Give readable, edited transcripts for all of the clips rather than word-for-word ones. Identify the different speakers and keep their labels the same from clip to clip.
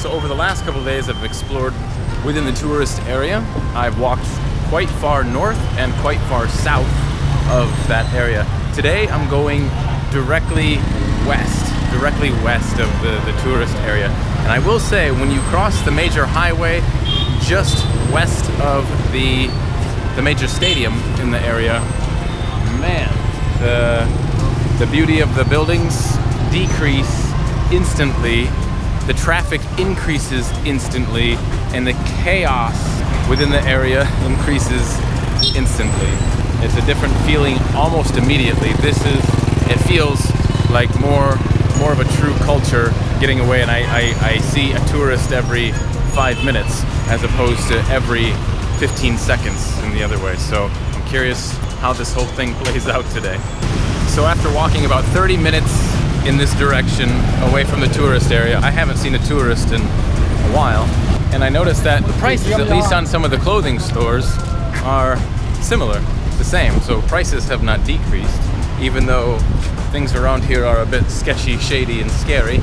Speaker 1: So over the last couple of days, I've explored within the tourist area. I've walked quite far north and quite far south of that area. Today, I'm going directly west of the tourist area. And I will say, when you cross the major highway just west of the major stadium in the area, man, the beauty of the buildings decrease instantly, the traffic increases instantly, and the chaos within the area increases instantly. It's a different feeling almost immediately. It feels like more of a true culture getting away, and I see a tourist every 5 minutes as opposed to every 15 seconds in the other way. So I'm curious how this whole thing plays out today. So after walking about 30 minutes in this direction away from the tourist area, I haven't seen a tourist in a while, and I noticed that the prices, at least on some of the clothing stores, are similar, the same. So prices have not decreased, even though things around here are a bit sketchy, shady, and scary.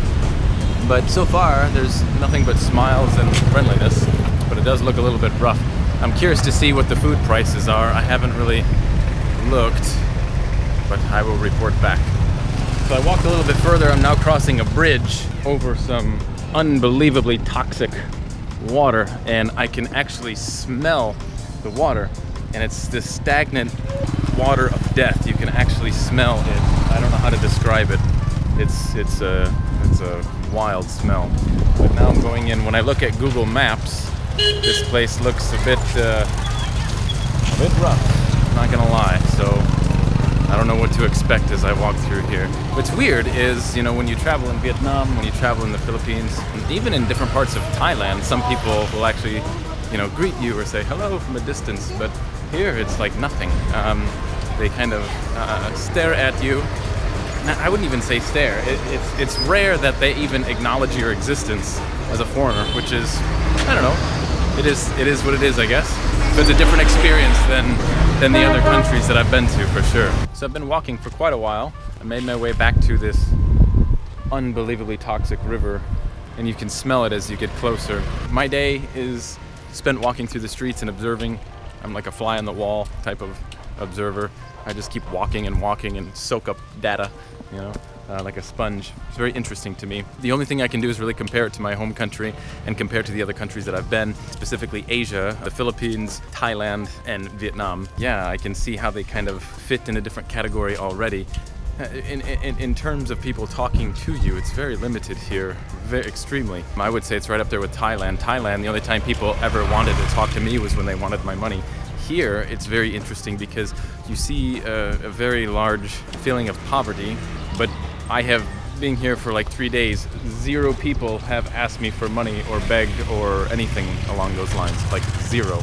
Speaker 1: But so far, there's nothing but smiles and friendliness, but it does look a little bit rough. I'm curious to see what the food prices are. I haven't really looked, but I will report back. So I walked a little bit further. I'm now crossing a bridge over some unbelievably toxic water, and I can actually smell the water, and it's this stagnant water of death. You can actually smell it. I don't know how to describe it. It's a wild smell. But now I'm going in. When I look at Google Maps, this place looks a bit rough, I'm not gonna lie. So I don't know what to expect as I walk through here. What's weird is, when you travel in Vietnam, when you travel in the Philippines, and even in different parts of Thailand, some people will actually, greet you or say hello from a distance. But here, it's like nothing. They kind of stare at you. I wouldn't even say stare. It's rare that they even acknowledge your existence as a foreigner, which is, I don't know. It is what it is, I guess. So it's a different experience than the other countries that I've been to, for sure. So I've been walking for quite a while. I made my way back to this unbelievably toxic river, and you can smell it as you get closer. My day is spent walking through the streets and observing. I'm like a fly on the wall type of observer. I just keep walking and soak up data, like a sponge. It's very interesting to me. The only thing I can do is really compare it to my home country and compare it to the other countries that I've been, specifically Asia, the Philippines, Thailand, and Vietnam. Yeah, I can see how they kind of fit in a different category already. In terms of people talking to you, it's very limited here, extremely. I would say it's right up there with Thailand. Thailand, the only time people ever wanted to talk to me was when they wanted my money. Here, it's very interesting because you see a very large feeling of poverty, but I have been here for like 3 days. 0 people have asked me for money or begged or anything along those lines, like 0.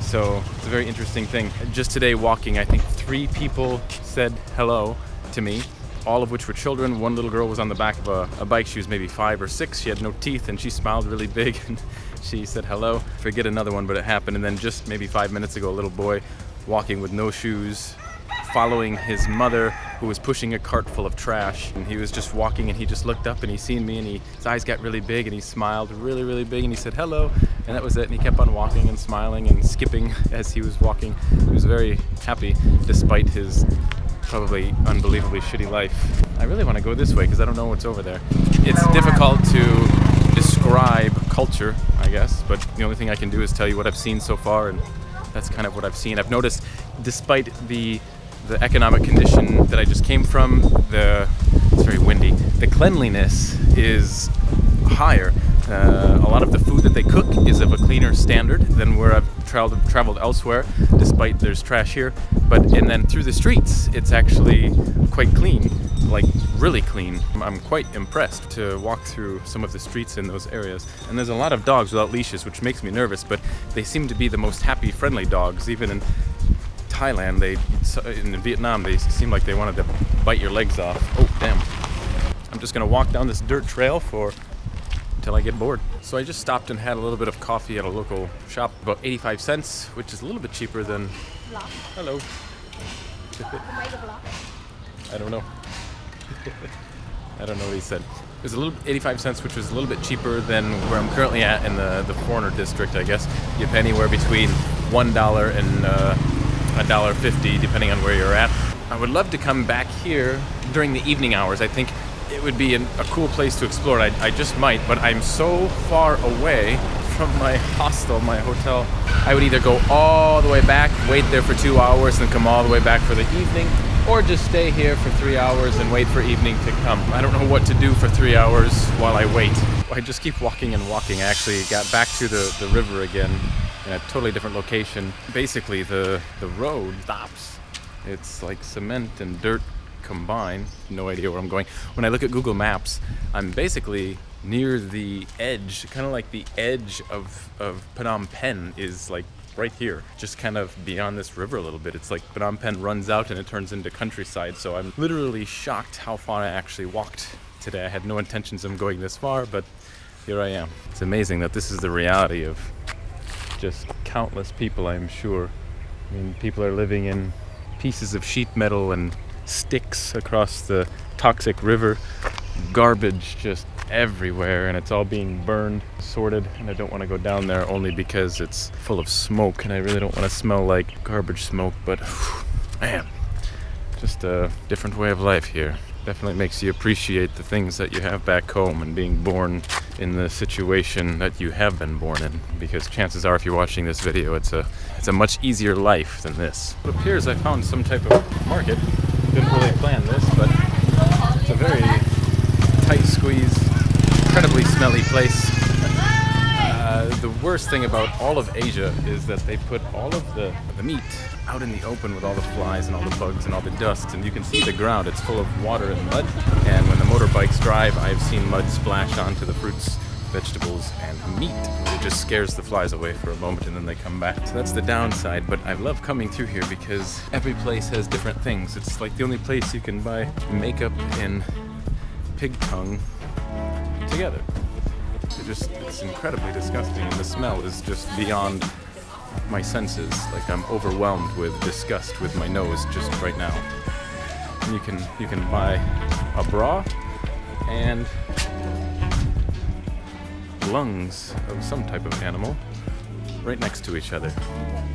Speaker 1: So it's a very interesting thing. Just today walking, I think 3 people said hello to me, all of which were children. One little girl was on the back of a bike. She was maybe 5 or 6. She had no teeth and she smiled really big and she said hello. Forget another one, but it happened. And then just maybe 5 minutes ago, a little boy walking with no shoes, following his mother, who was pushing a cart full of trash. And he was just walking and he just looked up and he seen me and his eyes got really big and he smiled really, really big and he said hello. And that was it. And he kept on walking and smiling and skipping as he was walking. He was very happy despite his probably unbelievably shitty life. I really want to go this way because I don't know what's over there. It's difficult to describe culture, I guess, but the only thing I can do is tell you what I've seen so far, and that's kind of what I've seen. I've noticed, despite the economic condition that I just came from, it's very windy. The cleanliness is higher. A lot of the food that they cook is of a cleaner standard than where I've traveled elsewhere, despite there's trash here. And then through the streets, it's actually quite clean, like really clean. I'm quite impressed to walk through some of the streets in those areas. And there's a lot of dogs without leashes, which makes me nervous, but they seem to be the most happy, friendly dogs. Even in Thailand, in Vietnam, they seem like they wanted to bite your legs off. Oh, damn. I'm just gonna walk down this dirt trail until I get bored. So I just stopped and had a little bit of coffee at a local shop, about 85 cents, which is a little bit cheaper than... Hello. I don't know. I don't know what he said. It was a little 85 cents, which was a little bit cheaper than where I'm currently at in the foreigner district, I guess. You pay anywhere between $1 and $1.50, depending on where you're at. I would love to come back here during the evening hours. I think it would be a cool place to explore. I just might, but I'm so far away from my hostel, my hotel. I would either go all the way back, wait there for 2 hours, and come all the way back for the evening, or just stay here for 3 hours and wait for evening to come. I don't know what to do for 3 hours while I wait. I just keep walking and walking. I actually got back to the river again in a totally different location. Basically, the road stops. It's like cement and dirt combined. No idea where I'm going. When I look at Google Maps, I'm basically near the edge, kind of like the edge of Phnom Penh is like right here, just kind of beyond this river a little bit. It's like Phnom Penh runs out and it turns into countryside. So I'm literally shocked how far I actually walked today. I had no intentions of going this far, but here I am. It's amazing that this is the reality of just countless people, I'm sure. I mean, people are living in pieces of sheet metal and sticks across the toxic river, garbage just everywhere, and it's all being burned, sorted, and I don't want to go down there only because it's full of smoke and I really don't want to smell like garbage smoke, but man, just a different way of life here. Definitely makes you appreciate the things that you have back home and being born in the situation that you have been born in, because chances are if you're watching this video, it's a much easier life than this. It appears I found some type of market. Didn't really plan this, but it's a very tight squeeze, incredibly smelly place. The worst thing about all of Asia is that they put all of the meat out in the open with all the flies and all the bugs and all the dust, and you can see the ground. It's full of water and mud, and when the motorbikes drive, I've seen mud splash onto the fruits, vegetables, and meat. It just scares the flies away for a moment and then they come back. So that's the downside, but I love coming through here because every place has different things. It's like the only place you can buy makeup and pig tongue together. It's incredibly disgusting, and the smell is just beyond my senses. Like, I'm overwhelmed with disgust with my nose just right now. And you can buy a bra and lungs of some type of animal right next to each other.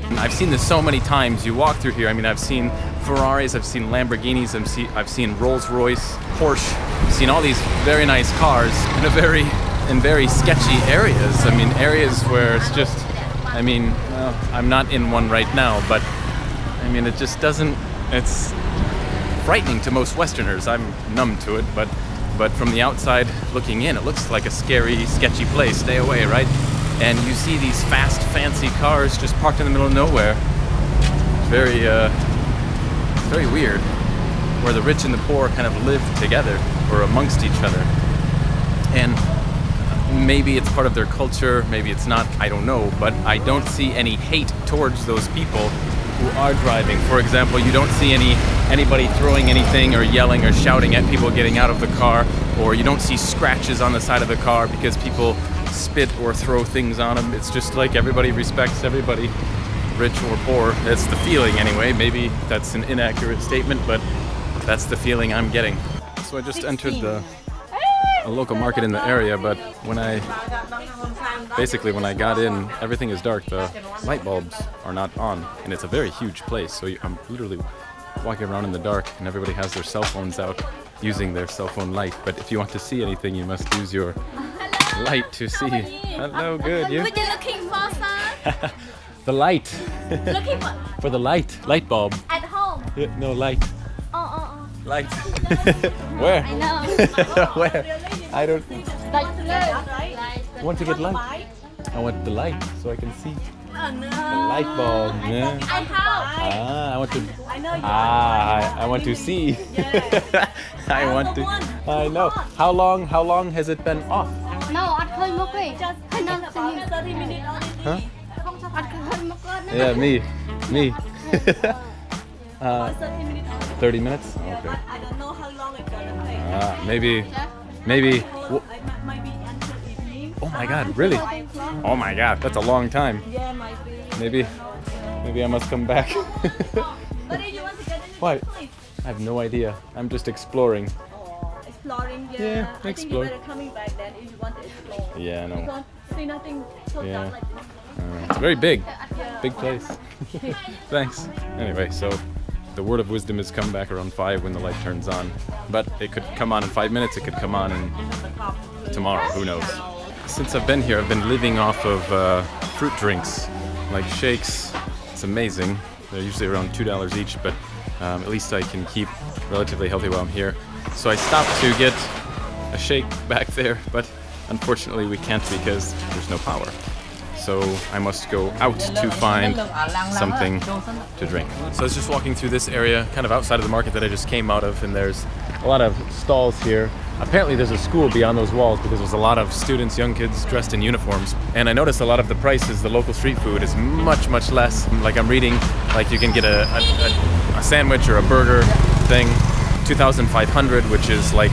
Speaker 1: And I've seen this so many times. You walk through here, I mean, I've seen Ferraris, I've seen Lamborghinis, I've seen Rolls-Royce, Porsche. I've seen all these very nice cars in very sketchy areas. I mean, areas where it's just, I mean, well, I'm not in one right now, but I mean, it just doesn't, it's frightening to most Westerners. I'm numb to it, but from the outside looking in, it looks like a scary, sketchy place. Stay away, right? And you see these fast, fancy cars just parked in the middle of nowhere. It's very weird, where the rich and the poor kind of live together or amongst each other. And maybe it's part of their culture, maybe it's not, I don't know, but I don't see any hate towards those people who are driving. For example, you don't see anybody throwing anything or yelling or shouting at people getting out of the car, or you don't see scratches on the side of the car because people spit or throw things on them. It's just like everybody respects everybody, rich or poor. That's the feeling anyway. Maybe that's an inaccurate statement, but that's the feeling I'm getting. So I just entered a local market in the area, but when I got in, everything is dark. The light bulbs are not on, and it's a very huge place, so I'm literally walking around in the dark, and everybody has their cell phones out using their cell phone light. But if you want to see anything, you must use your light to see. Hello, good, you?
Speaker 2: What are you looking for, son?
Speaker 1: The light.
Speaker 2: Looking
Speaker 1: For the light bulb.
Speaker 2: at home.
Speaker 1: Yeah, no, light. Light. Where?
Speaker 2: I know.
Speaker 1: Where? I don't.
Speaker 2: Like,
Speaker 1: Want to get light? I want the light so I can see the light bulb. Yeah.
Speaker 2: I have.
Speaker 1: I want to. I want to see. I want to. I know. How long has it been off?
Speaker 2: No, I can't look away. Just 30 minutes.
Speaker 1: Huh?
Speaker 2: I can't look away.
Speaker 1: Yeah, me. 30 minutes? Okay.
Speaker 3: I don't know how long it's gonna take.
Speaker 1: Maybe.
Speaker 3: Maybe until evening.
Speaker 1: Oh my God, really? Oh my God, that's a long time.
Speaker 3: Yeah, might be.
Speaker 1: Maybe I must come back.
Speaker 3: But if you want to get in
Speaker 1: What?
Speaker 3: please.
Speaker 1: I have no idea. I'm just exploring.
Speaker 3: It's exploring. Yeah,
Speaker 1: Yeah,
Speaker 3: I think
Speaker 1: explore.
Speaker 3: you better coming back then if you want to explore.
Speaker 1: Yeah, I know.
Speaker 3: Because see nothing so
Speaker 1: Yeah.
Speaker 3: dark like this.
Speaker 1: It's very big.
Speaker 3: Yeah.
Speaker 1: Big place. Thanks. Anyway, so the word of wisdom is come back around 5 when the light turns on. But it could come on in 5 minutes, it could come on in tomorrow, who knows. Since I've been here, I've been living off of fruit drinks, like shakes. It's amazing. They're usually around $2 each, but at least I can keep relatively healthy while I'm here. So I stopped to get a shake back there, but unfortunately we can't because there's no power. So I must go out to find something to drink. So I was just walking through this area, kind of outside of the market that I just came out of, and there's a lot of stalls here. Apparently there's a school beyond those walls because there's a lot of students, young kids dressed in uniforms. And I noticed a lot of the prices, the local street food is much, much less. Like I'm reading, like you can get a sandwich or a burger thing, 2,500, which is like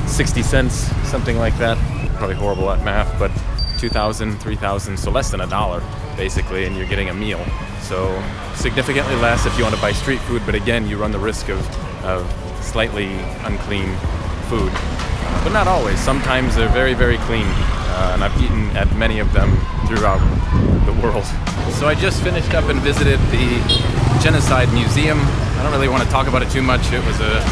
Speaker 1: 60 cents, something like that. Probably horrible at math, but 2,000, 3,000, so less than $1 basically, and you're getting a meal. So significantly less if you want to buy street food, but again, you run the risk of slightly unclean food. But not always. Sometimes they're very, very clean, and I've eaten at many of them throughout the world. So I just finished up and visited the Genocide Museum. I don't really want to talk about it too much. It was a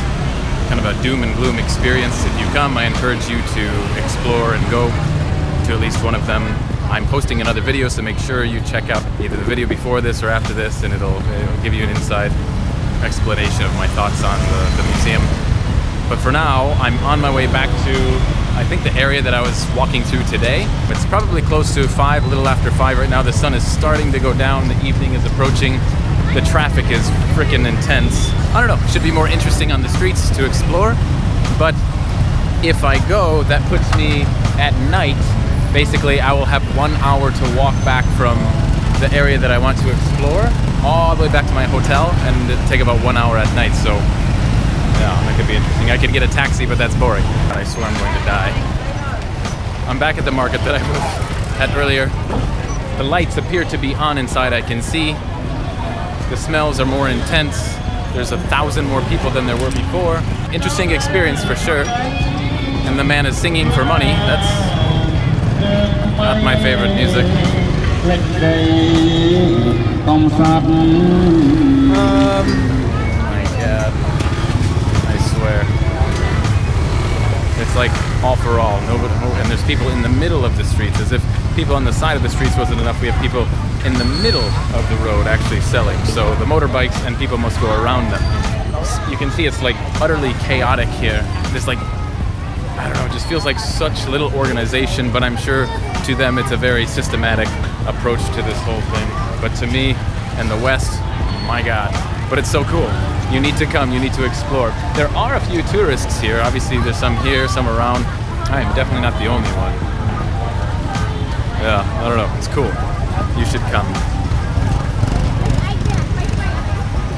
Speaker 1: kind of a doom and gloom experience. If you come, I encourage you to explore and go to at least one of them. I'm posting another video, so make sure you check out either the video before this or after this, and it'll give you an inside explanation of my thoughts on the museum. But for now, I'm on my way back to, I think, the area that I was walking through today. It's probably close to 5, a little after 5 right now. The sun is starting to go down, the evening is approaching. The traffic is freaking intense. I don't know, it should be more interesting on the streets to explore. But if I go, that puts me at night. Basically, I will have 1 hour to walk back from the area that I want to explore all the way back to my hotel, and it'll take about 1 hour at night. So yeah, that could be interesting. I could get a taxi, but that's boring. I swear I'm going to die. I'm back at the market that I was at earlier. The lights appear to be on inside, I can see. The smells are more intense. There's 1,000 more people than there were before. Interesting experience for sure. And the man is singing for money. That's not my favorite music. My God. I swear. It's like all for all. Nobody, and there's people in the middle of the streets, as if people on the side of the streets wasn't enough. We have people in the middle of the road actually selling. So the motorbikes and people must go around them. You can see it's like utterly chaotic here. There's like, I don't know, it just feels like such little organization, but I'm sure to them it's a very systematic approach to this whole thing. But to me and the West, my God. But it's so cool. You need to come, you need to explore. There are a few tourists here. Obviously there's some here, some around. I am definitely not the only one. Yeah, I don't know, it's cool. You should come.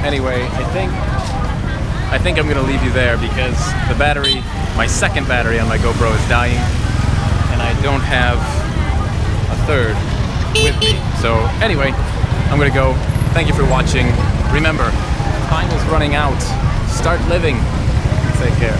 Speaker 1: Anyway, I think I'm gonna leave you there because the battery, my second battery on my GoPro is dying, and I don't have a third with me. So anyway, I'm gonna go. Thank you for watching. Remember, time is running out. Start living. Take care.